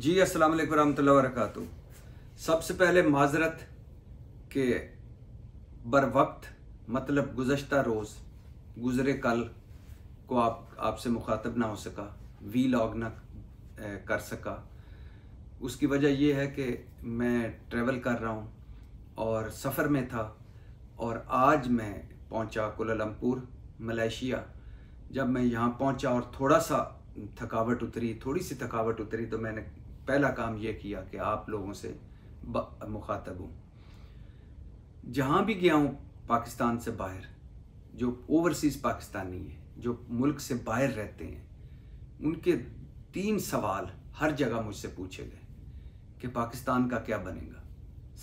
जी अस्सलाम वालेकुम रहमतुल्लाहि व बरकातुहू। सबसे पहले माजरत के बर वक्त मतलब गुज़श्ता रोज़ गुज़रे कल को आपसे मुखातब ना हो सका, वीलॉग ना कर सका। उसकी वजह यह है कि मैं ट्रैवल कर रहा हूँ और सफ़र में था और आज मैं पहुँचा कुआलालंपुर मलेशिया। जब मैं यहाँ पहुँचा और थोड़ी सी थकावट उतरी तो मैंने पहला काम यह किया कि आप लोगों से मुखातब हूँ। जहाँ भी गया हूँ पाकिस्तान से बाहर, जो ओवरसीज़ पाकिस्तानी हैं, जो मुल्क से बाहर रहते हैं, उनके 3 सवाल हर जगह मुझसे पूछे गए कि पाकिस्तान का क्या बनेगा।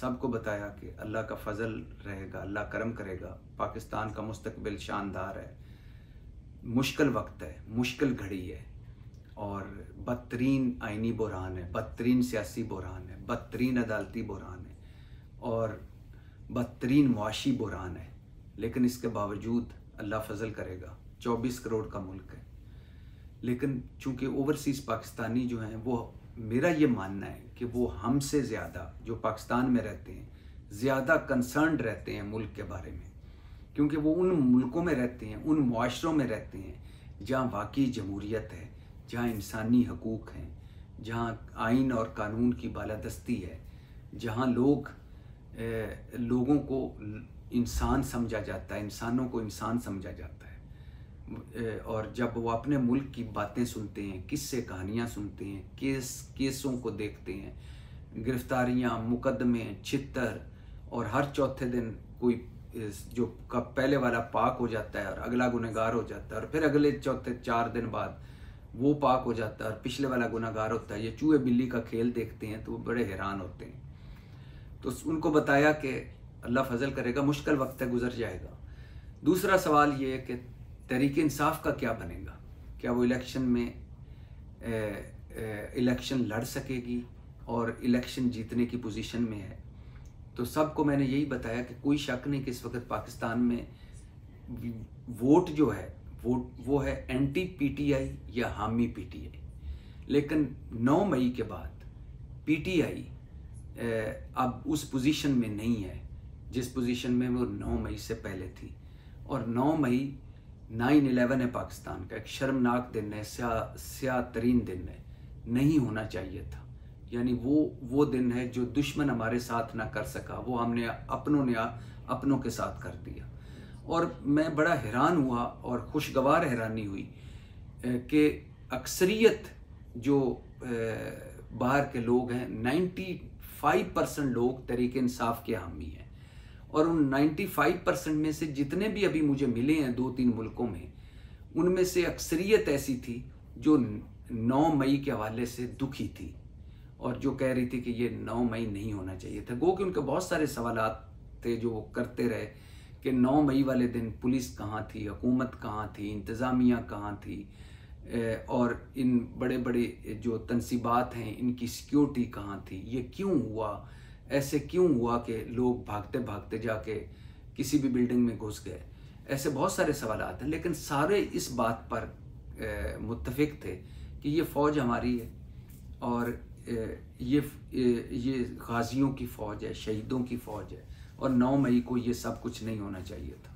सबको बताया कि अल्लाह का फजल रहेगा, अल्लाह करम करेगा, पाकिस्तान का मुस्तकबिल शानदार है। मुश्किल वक्त है, मुश्किल घड़ी है और बदतरीन आइनी बुरहान है, बदतरीन सियासी बुरहान है, बदतरीन अदालती बुरहान है और बदतरीन मुआशी बुरहान है। लेकिन इसके बावजूद अल्लाह फजल करेगा। 24 करोड़ का मुल्क है, लेकिन चूँकि ओवरसीज़ पाकिस्तानी जो हैं, वो मेरा ये मानना है कि वो हमसे ज़्यादा जो पाकिस्तान में रहते हैं ज़्यादा कंसर्न्ड रहते हैं मुल्क के बारे में, क्योंकि वो उन मुल्कों में रहते हैं, उन मुआशरों में रहते हैं जहाँ वाकई जमहूरियत है, जहाँ इंसानी हकूक़ हैं, जहाँ आइन और कानून की बालादस्ती है, जहाँ लोगों को इंसान समझा जाता है, इंसानों को इंसान समझा जाता है। और जब वो अपने मुल्क की बातें सुनते हैं, किस्से कहानियाँ सुनते हैं, केसों को देखते हैं, गिरफ्तारियाँ, मुकदमे, छितर, और हर चौथे दिन कोई जो पहले वाला पाक हो जाता है और अगला गुनहगार हो जाता है और फिर अगले चौथे 4 दिन बाद वो पाक हो जाता है और पिछले वाला गुनहगार होता है। ये चूहे बिल्ली का खेल देखते हैं तो वो बड़े हैरान होते हैं। तो उनको बताया कि अल्लाह फजल करेगा, मुश्किल वक्त है, गुजर जाएगा। दूसरा सवाल ये है कि तहरीक इंसाफ का क्या बनेगा, क्या वो इलेक्शन में इलेक्शन लड़ सकेगी और इलेक्शन जीतने की पोजीशन में है। तो सबको मैंने यही बताया कि कोई शक नहीं कि इस वक्त पाकिस्तान में वोट जो है वो है एंटी पीटीआई या हामी पीटीआई। लेकिन 9 मई के बाद पीटीआई अब उस पोजीशन में नहीं है जिस पोजीशन में वो 9 मई से पहले थी। और 9 मई 9/11 है पाकिस्तान का, एक शर्मनाक दिन है, स्याह तरीन दिन है, नहीं होना चाहिए था। यानी वो दिन है जो दुश्मन हमारे साथ ना कर सका, वो हमने अपनों के साथ कर दिया। और मैं बड़ा हैरान हुआ और खुशगवार हैरानी हुई कि अक्सरियत जो बाहर के लोग हैं, 95% लोग तहरीक इंसाफ के हामी हैं। और उन 95% में से जितने भी अभी मुझे मिले हैं 2-3 मुल्कों में, उनमें से अक्सरियत ऐसी थी जो 9 मई के हवाले से दुखी थी और जो कह रही थी कि ये 9 मई नहीं होना चाहिए था। गो कि उनके बहुत सारे सवालात थे जो वो करते रहे कि 9 मई वाले दिन पुलिस कहाँ थी, हुकूमत कहाँ थी, इंतज़ामिया कहाँ थी, और इन बड़े बड़े जो तनसीबात हैं इनकी सिक्योरिटी कहाँ थी, ये क्यों हुआ, ऐसे क्यों हुआ कि लोग भागते भागते जाके किसी भी बिल्डिंग में घुस गए। ऐसे बहुत सारे सवालात हैं, लेकिन सारे इस बात पर मुत्तफिक थे कि ये फ़ौज हमारी है और ये गाजियों की फ़ौज है, शहीदों की फ़ौज है और 9 मई को ये सब कुछ नहीं होना चाहिए था।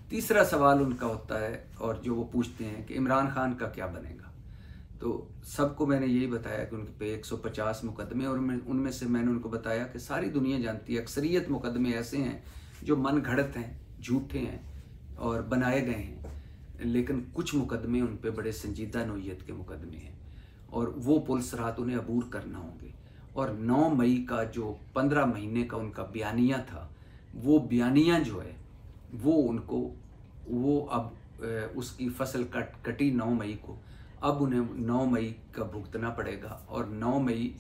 तीसरा सवाल उनका होता है और जो वो पूछते हैं कि इमरान खान का क्या बनेगा। तो सबको मैंने यही बताया कि उनके पे 150 मुकदमे, और उनमें से मैंने उनको बताया कि सारी दुनिया जानती है अक्सरियत मुकदमे ऐसे हैं जो मन घड़त हैं, झूठे हैं और बनाए गए हैं, लेकिन कुछ मुकदमे उन पे बड़े संजीदा नौइयत के मुकदमे हैं और वो पुलिस रात उन्हें अबूर करना होंगे। और 9 मई का जो 15 महीने का उनका बयानिया था, वो बयानिया जो है वो अब उसकी फसल कटी 9 मई को, अब उन्हें 9 मई का भुगतना पड़ेगा। और 9 मई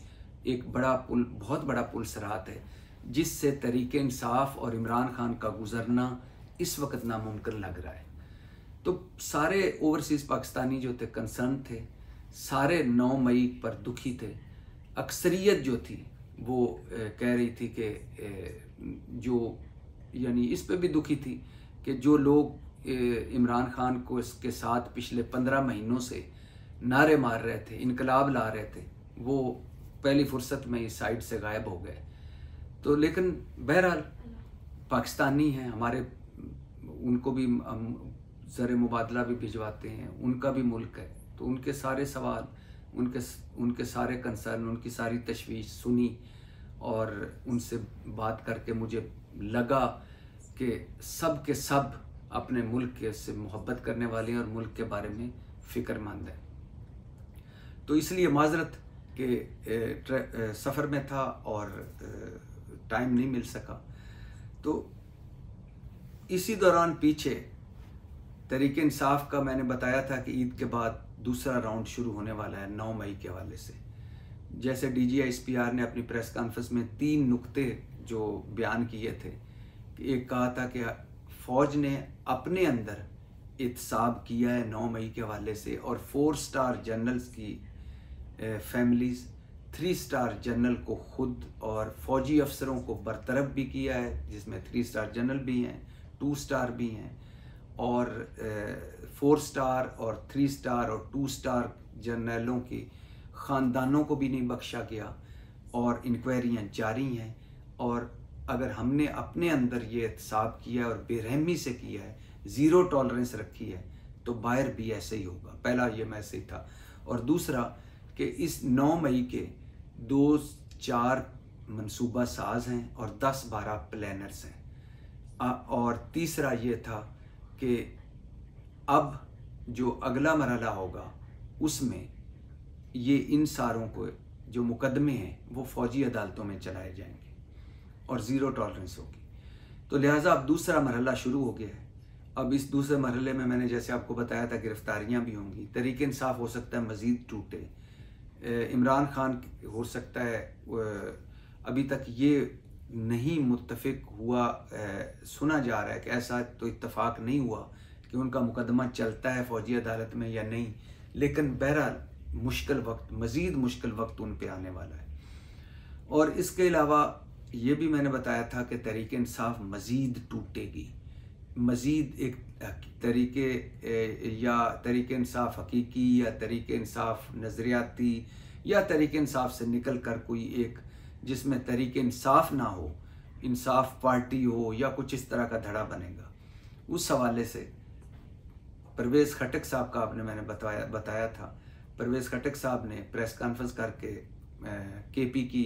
एक बहुत बड़ा पुलसरात है जिससे तहरीक इंसाफ और इमरान खान का गुजरना इस वक्त नामुमकिन लग रहा है। तो सारे ओवरसीज़ पाकिस्तानी जो थे कंसर्न थे, सारे 9 मई पर दुखी थे। अक्सरियत जो थी वो कह रही थी कि जो यानी इस पे भी दुखी थी कि जो लोग इमरान खान को इसके साथ पिछले 15 महीनों से नारे मार रहे थे, इनकलाब ला रहे थे, वो पहली फुर्सत में इस साइड से गायब हो गए। तो लेकिन बहरहाल पाकिस्तानी हैं हमारे, उनको भी हम ज़र मुबादला भी भिजवाते हैं, उनका भी मुल्क है, तो उनके सारे सवाल, उनके सारे कंसर्न, उनकी सारी तशवीश सुनी और उनसे बात करके मुझे लगा कि सब के सब अपने मुल्क के से मोहब्बत करने वाले हैं और मुल्क के बारे में फ़िक्रमंद हैं। तो इसलिए माजरत के सफ़र में था और टाइम नहीं मिल सका। तो इसी दौरान पीछे तहरीक इंसाफ का मैंने बताया था कि ईद के बाद दूसरा राउंड शुरू होने वाला है 9 मई के हवाले से। जैसे DGSPR ने अपनी प्रेस कॉन्फ्रेंस में 3 नुक्ते जो बयान किए थे, एक कहा था कि फ़ौज ने अपने अंदर एहतसाब किया है 9 मई के हवाले से, और 4 स्टार जनरल्स की फैमिलीज़, 3 स्टार जनरल को खुद और फौजी अफसरों को बरतरफ भी किया है, जिसमें 3 स्टार जनरल भी हैं, 2 स्टार भी हैं, और 4 स्टार और 3 स्टार और 2 स्टार जनरलों के ख़ानदानों को भी नहीं बख्शा गया, और इंक्वायरियाँ जारी हैं। और अगर हमने अपने अंदर ये एहतसाब किया और बेरहमी से किया है, ज़ीरो टॉलरेंस रखी है, तो बाहर भी ऐसे ही होगा। पहला ये मैसेज था। और दूसरा कि इस 9 मई के 2-4 मनसूबा साज हैं और 10-12 प्लानर्स हैं। और तीसरा ये था कि अब जो अगला मरहला होगा उसमें ये इन सारों को जो मुकदमे हैं वो फ़ौजी अदालतों में चलाए जाएंगे और ज़ीरो टॉलरेंस होगी। तो लिहाजा अब दूसरा मरहला शुरू हो गया है। अब इस दूसरे मरहले में मैंने जैसे आपको बताया था गिरफ्तारियां भी होंगी, तहरीक इंसाफ हो सकता है मज़ीद टूटे, इमरान खान हो सकता है, अभी तक ये नहीं मुत्तफिक हुआ, सुना जा रहा है कि ऐसा तो इत्तफाक नहीं हुआ कि उनका मुकदमा चलता है फ़ौजी अदालत में या नहीं, लेकिन बहरहाल मुश्किल वक्त, मज़ीद मुश्किल वक्त उन पे आने वाला है। और इसके अलावा ये भी मैंने बताया था कि तहरीक इंसाफ मज़ीद टूटेगी, मज़ीद एक तरीके या तहरीक इंसाफ हकीकी या तहरीक इंसाफ नज़रियाती या तहरीक इंसाफ से निकल कर कोई एक जिसमें तहरीक इंसाफ ना हो, इंसाफ पार्टी हो या कुछ इस तरह का धड़ा बनेगा। उस हवाले से परवेज़ खटक साहब का मैंने बताया था। परवेज़ खटक साहब ने प्रेस कॉन्फ्रेंस करके KP की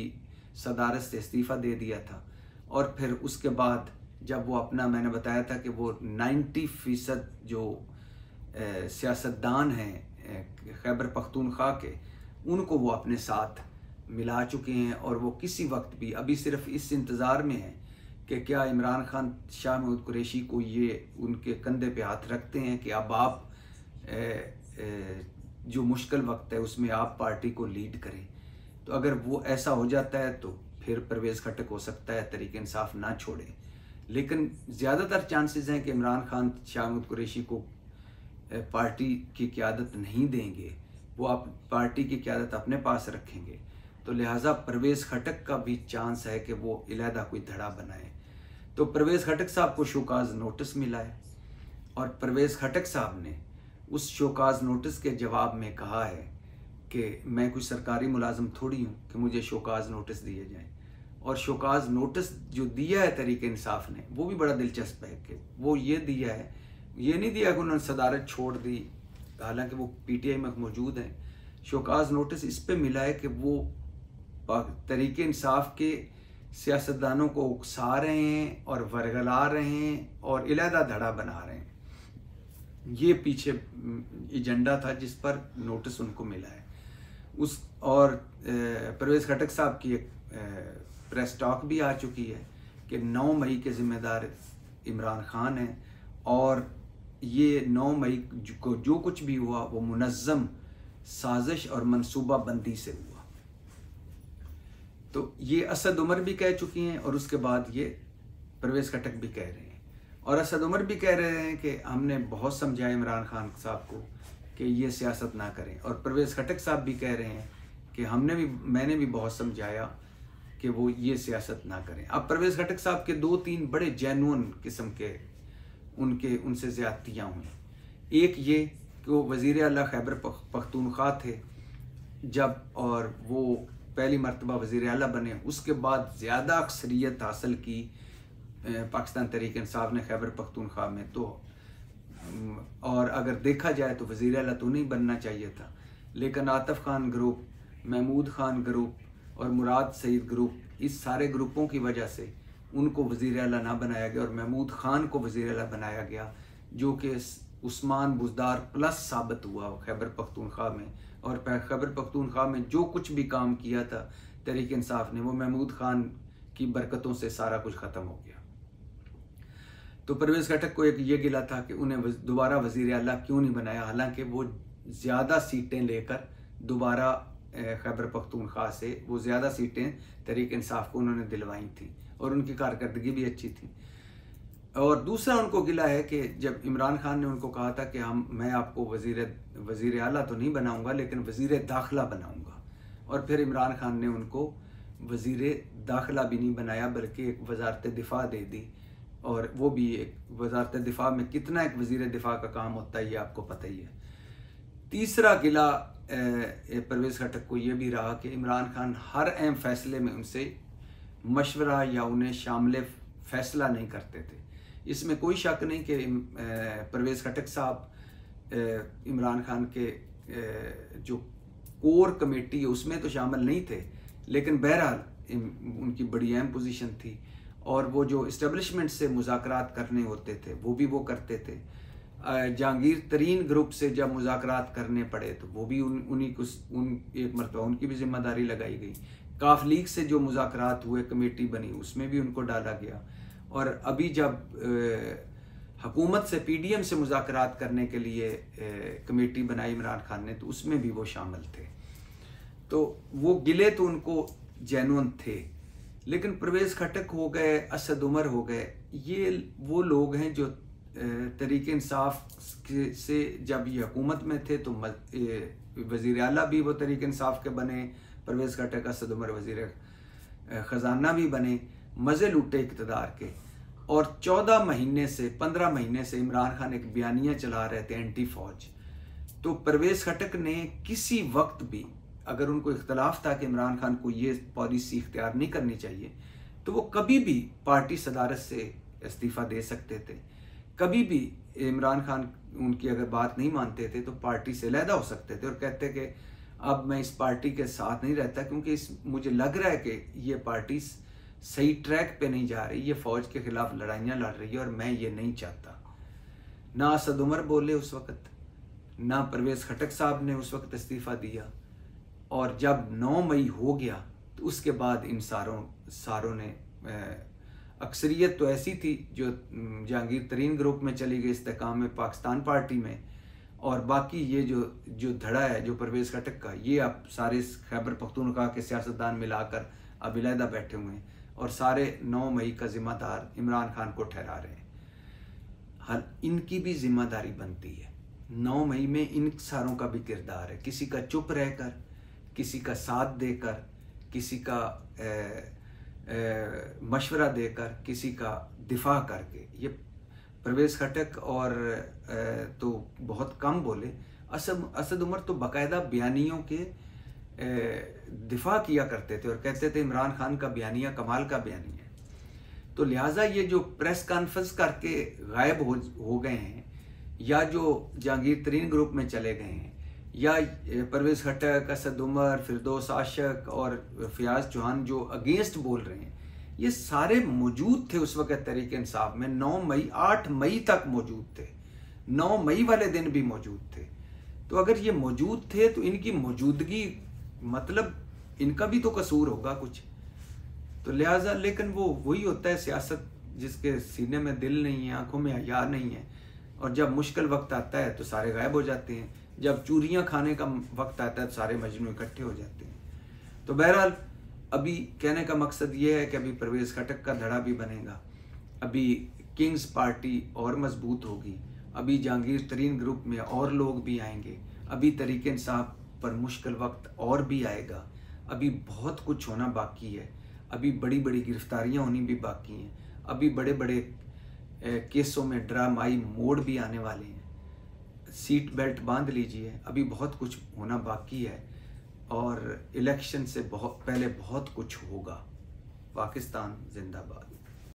सदारत से इस्तीफ़ा दे दिया था, और फिर उसके बाद जब वो अपना, मैंने बताया था कि वो 90% जो सियासतदान हैं खैबर पख्तूनख्वा के, उनको वो अपने साथ मिला चुके हैं, और वो किसी वक्त भी अभी सिर्फ इस इंतज़ार में हैं कि क्या इमरान खान शाह महमूद कुरैशी को ये उनके कंधे पे हाथ रखते हैं कि अब आप जो मुश्किल वक्त है उसमें आप पार्टी को लीड करें। तो अगर वो ऐसा हो जाता है तो फिर परवेज़ खटक हो सकता है तहरीक इंसाफ ना छोड़े, लेकिन ज़्यादातर चांसेस हैं कि इमरान खान शाह महमूद कुरैशी को पार्टी की क़यादत नहीं देंगे, वो आप पार्टी की क़यादत अपने पास रखेंगे। तो लिहाजा परवेज़ खटक का भी चांस है कि वो इलादा कोई धड़ा बनाए। तो परवेज़ खटक साहब को शोकाज़ नोटिस मिला है, और परवेज़ खटक साहब ने उस शोकाज़ नोटिस के जवाब में कहा है कि मैं कोई सरकारी मुलाजिम थोड़ी हूँ कि मुझे शोकाज़ नोटिस दिए जाएँ। और शोकाज़ नोटिस जो दिया है तहरीक इंसाफ ने, वो भी बड़ा दिलचस्प है कि वो ये दिया है, ये नहीं दिया कि उन्होंने सदारत छोड़ दी, हालांकि वो PTI में मौजूद हैं। शोकाज़ नोटिस इस पे मिला है कि वो तहरीक इंसाफ के सियासतदानों को उकसा रहे हैं और वरगला रहे हैं और इलादा धड़ा बना रहे हैं। ये पीछे एजेंडा था जिस पर नोटिस उनको मिला है। उस और परवेज़ खटक साहब की एक प्रेस टॉक भी आ चुकी है कि 9 मई के ज़िम्मेदार इमरान खान हैं, और ये 9 मई को जो कुछ भी हुआ वो मुनज़्ज़म साजिश और मनसूबा बंदी से हुआ। तो ये असद उमर भी कह चुकी हैं, और उसके बाद ये परवेज़ खटक भी कह रहे हैं, और असद उमर भी कह रहे हैं कि हमने बहुत समझाया इमरान खान साहब को कि ये सियासत ना करें, और परवेज़ खटक साहब भी कह रहे हैं कि मैंने भी बहुत समझाया कि वो ये सियासत ना करें। अब परवेज़ खटक साहब के 2-3 बड़े जेन्युइन किस्म के उनसे ज़्यादतियाँ हुई। एक ये कि वो वज़ीर आला खैबर पख्तूनख्वा थे जब, और वो पहली मरतबा वज़ीर आला बने, उसके बाद ज़्यादा अक्सरियत हासिल की पाकिस्तान तहरीक इंसाफ ने खैबर पख्तूनख्वा में। तो और अगर देखा जाए तो वज़ीर आला तो नहीं बनना चाहिए था, लेकिन आतिफ खान ग्रुप, महमूद खान ग्रुप और मुराद सईद ग्रुप, इस सारे ग्रुपों की वजह से उनको वज़ीर आला ना बनाया गया और महमूद खान को वज़ीर आला बनाया गया, जो कि उस्मान बुज़दार प्लस साबित हुआ खैबर पख्तूनख्वा में। और खैबर पख्तूनख्वा में जो कुछ भी काम किया था तहरीक इंसाफ ने, वो महमूद खान की बरकतों से सारा कुछ ख़त्म हो गया। तो परवेज़ खटक को एक ये गिला था कि उन्हें दोबारा वज़ीर आला क्यों नहीं बनाया, हालांकि वो ज़्यादा सीटें लेकर दोबारा खैबर पख्तूनख्वा से वो ज़्यादा सीटें तहरीक इंसाफ को उन्होंने दिलवाई थी और उनकी कारकर्दगी भी अच्छी थी। और दूसरा उनको गिला है कि जब इमरान खान ने उनको कहा था कि मैं आपको वज़ीर आला तो नहीं बनाऊंगा लेकिन वज़ीर दाखिला बनाऊंगा, और फिर इमरान खान ने उनको वज़ीर दाखिला भी नहीं बनाया बल्कि एक वज़ारत दिफा दे दी। और वो भी एक वज़ारत दिफा में कितना एक वज़ीर दिफा का काम होता है ये आपको पता ही है। तीसरा गिला परवेज़ खटक को ये भी रहा कि इमरान खान हर अहम फैसले में उनसे मशवरा या उन्हें शामिल फ़ैसला नहीं करते थे। इसमें कोई शक नहीं कि परवेज़ खटक साहब इमरान खान के जो कोर कमेटी है उसमें तो शामिल नहीं थे, लेकिन बहरहाल उनकी बड़ी अहम पोजीशन थी और वो जो इस्टेब्लिशमेंट से मुज़ाकरात करने होते थे वो भी वो करते थे। जहांगीर तरीन ग्रुप से जब मुज़ाकरात करने पड़े तो वो भी उन्हीं को एक मरतबा उनकी भी जिम्मेदारी लगाई गई। काफ लीग से जो मुज़ाकरात हुए, कमेटी बनी, उसमें भी उनको डाला गया। और अभी जब हुकूमत से PDM से मुज़ाकरात करने के लिए कमेटी बनाई इमरान खान ने तो उसमें भी वो शामिल थे। तो वो गिले तो उनको जेन्युइन थे, लेकिन परवेज़ खटक हो गए, असद उमर हो गए, ये वो लोग हैं जो तहरीक इंसाफ से जब ये हुकूमत में थे तो वज़ीर आला भी वो तहरीक इंसाफ के बने, परवेज़ खटक, असद उमर वज़ीर ख़जाना भी बने, मज़े लूटे इक़्तिदार के। और 14 महीने से 15 महीने से इमरान खान एक बयानिया चला रहे थे एंटी फ़ौज। तो परवेज़ खटक ने किसी वक्त भी, अगर उनको इख्तलाफ था कि इमरान खान को ये पॉलिसी इख्तियार नहीं करनी चाहिए, तो वो कभी भी पार्टी सदारत से इस्तीफ़ा दे सकते थे। कभी भी इमरान खान उनकी अगर बात नहीं मानते थे तो पार्टी से अलहदा हो सकते थे और कहते कि अब मैं इस पार्टी के साथ नहीं रहता क्योंकि मुझे लग रहा है कि ये पार्टी सही ट्रैक पे नहीं जा रही, ये फ़ौज के ख़िलाफ़ लड़ाइयाँ लड़ रही है और मैं ये नहीं चाहता। ना असद उमर बोले उस वक़्त, ना परवेज़ खटक साहब ने उस वक़्त इस्तीफ़ा दिया। और जब 9 मई हो गया तो उसके बाद इन सारों ने अक्सरियत तो ऐसी थी जो जहांगीर तरीन ग्रुप में चली गई, इस्तेकाम में पाकिस्तान पार्टी में, और बाकी ये जो धड़ा है जो परवेज़ खटक का, ये अब सारे खैबर पख्तूनख्वा के सियासतदान मिलाकर अब अलहदा बैठे हुए हैं और सारे 9 मई का ज़िम्मेदार इमरान खान को ठहरा रहे हैं। हर इनकी भी जिम्मेदारी बनती है। 9 मई में इन सारों का भी किरदार है, किसी का चुप रहकर, किसी का साथ देकर, किसी का मशवरा देकर, किसी का दिफा करके। ये परवेज़ खटक और तो बहुत कम बोले, असद उमर तो बाकायदा बयानियों के दिफा किया करते थे और कहते थे इमरान खान का बयानिया कमाल का बयानिया है। तो लिहाजा ये जो प्रेस कॉन्फ्रेंस करके गायब हो गए हैं, या जो जहांगीर तरीन ग्रुप में चले गए हैं, या परवेज़ खटक, असद उमर, फिरदौस आशिक और फयाज चौहान जो अगेंस्ट बोल रहे हैं, ये सारे मौजूद थे उस वक़्त तहरीक इंसाफ में। 9 मई 8 मई तक मौजूद थे, 9 मई वाले दिन भी मौजूद थे। तो अगर ये मौजूद थे तो इनकी मौजूदगी मतलब इनका भी तो कसूर होगा कुछ। तो लिहाजा, लेकिन वो वही होता है सियासत, जिसके सीने में दिल नहीं है, आंखों में हया नहीं है, और जब मुश्किल वक्त आता है तो सारे गायब हो जाते हैं, जब चूरियां खाने का वक्त आता है तो सारे मजनू इकट्ठे हो जाते हैं। तो बहरहाल अभी कहने का मकसद ये है कि अभी परवेज़ खटक का धड़ा भी बनेगा, अभी किंग्स पार्टी और मजबूत होगी, अभी जहांगीर तरीन ग्रुप में और लोग भी आएंगे, अभी तहरीक इंसाफ पर मुश्किल वक्त और भी आएगा, अभी बहुत कुछ होना बाकी है, अभी बड़ी बड़ी गिरफ्तारियां होनी भी बाकी हैं, अभी बड़े बड़े केसों में ड्रामाई मोड़ भी आने वाले हैं। सीट बेल्ट बांध लीजिए, अभी बहुत कुछ होना बाकी है। और इलेक्शन से बहुत पहले बहुत कुछ होगा। पाकिस्तान जिंदाबाद।